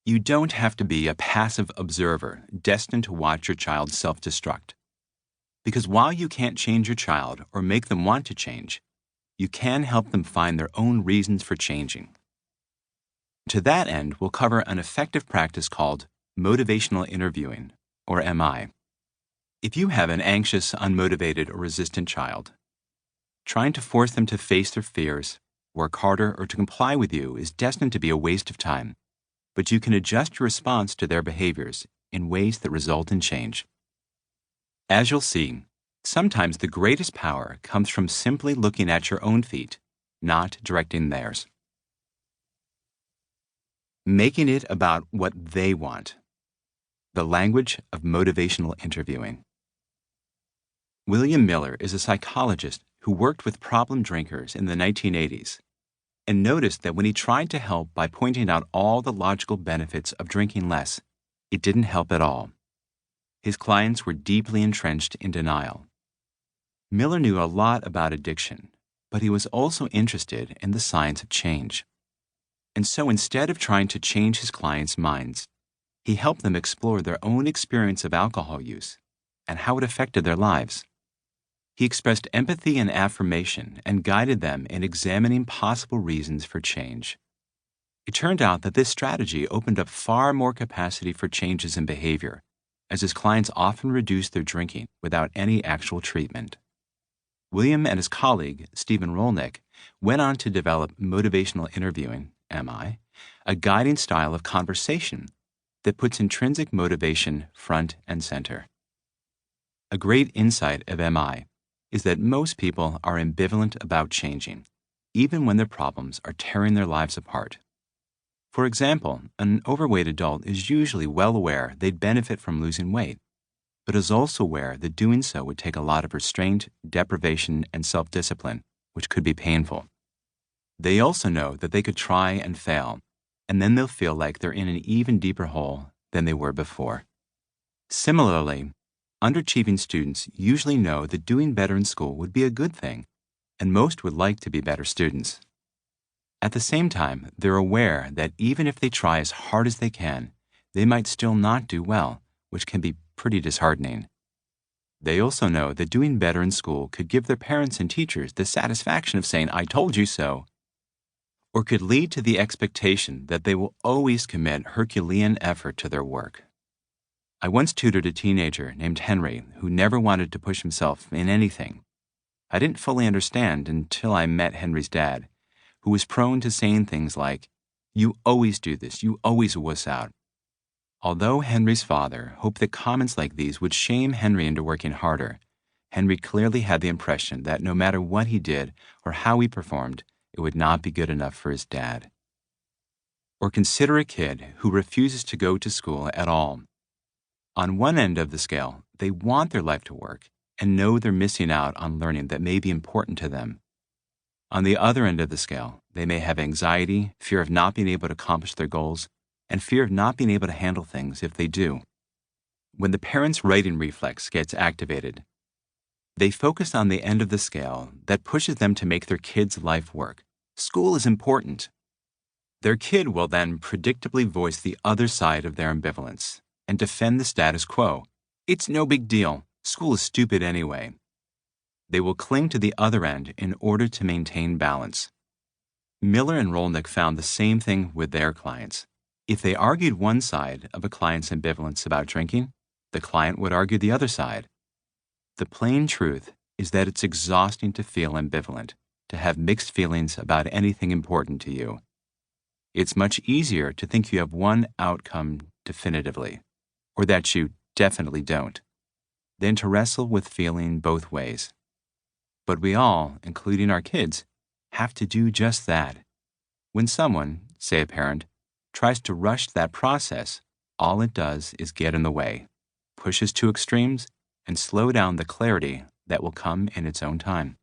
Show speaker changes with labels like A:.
A: You don't have to be a passive observer destined to watch your child self-destruct. Because while you can't change your child or make them want to change, you can help them find their own reasons for changing. To that end, we'll cover an effective practice called motivational interviewing, or MI. If you have an anxious, unmotivated, or resistant child, trying to force them to face their fears, work harder, or to comply with you is destined to be a waste of time, but you can adjust your response to their behaviors in ways that result in change. As you'll see, sometimes the greatest power comes from simply looking at your own feet, not directing theirs. Making it about what they want. The language of motivational interviewing. William Miller is a psychologist who worked with problem drinkers in the 1980s and noticed that when he tried to help by pointing out all the logical benefits of drinking less, it didn't help at all. His clients were deeply entrenched in denial. Miller knew a lot about addiction, but he was also interested in the science of change. And so instead of trying to change his clients' minds, he helped them explore their own experience of alcohol use and how it affected their lives. He expressed empathy and affirmation and guided them in examining possible reasons for change. It turned out that this strategy opened up far more capacity for changes in behavior, as his clients often reduced their drinking without any actual treatment. William and his colleague, Stephen Rolnick, went on to develop motivational interviewing, MI, a guiding style of conversation that puts intrinsic motivation front and center. A great insight of MI is that most people are ambivalent about changing, even when their problems are tearing their lives apart. For example, an overweight adult is usually well aware they'd benefit from losing weight, but is also aware that doing so would take a lot of restraint, deprivation, and self-discipline, which could be painful. They also know that they could try and fail, and then they'll feel like they're in an even deeper hole than they were before. Similarly, underachieving students usually know that doing better in school would be a good thing, and most would like to be better students. At the same time, they're aware that even if they try as hard as they can, they might still not do well, which can be pretty disheartening. They also know that doing better in school could give their parents and teachers the satisfaction of saying, "I told you so," or could lead to the expectation that they will always commit Herculean effort to their work. I once tutored a teenager named Henry who never wanted to push himself in anything. I didn't fully understand until I met Henry's dad, who was prone to saying things like, "You always do this, you always wuss out." Although Henry's father hoped that comments like these would shame Henry into working harder, Henry clearly had the impression that no matter what he did or how he performed, it would not be good enough for his dad. Or consider a kid who refuses to go to school at all. On one end of the scale, they want their life to work and know they're missing out on learning that may be important to them. On the other end of the scale, they may have anxiety, fear of not being able to accomplish their goals, and fear of not being able to handle things if they do. When the parent's righting reflex gets activated, they focus on the end of the scale that pushes them to make their kid's life work. School is important. Their kid will then predictably voice the other side of their ambivalence and defend the status quo. "It's no big deal. School is stupid anyway." They will cling to the other end in order to maintain balance. Miller and Rolnick found the same thing with their clients. If they argued one side of a client's ambivalence about drinking, the client would argue the other side. The plain truth is that it's exhausting to feel ambivalent, to have mixed feelings about anything important to you. It's much easier to think you have one outcome definitively, or that you definitely don't, than to wrestle with feeling both ways. But we all, including our kids, have to do just that. When someone, say a parent, tries to rush that process, all it does is get in the way, pushes to extremes, and slow down the clarity that will come in its own time.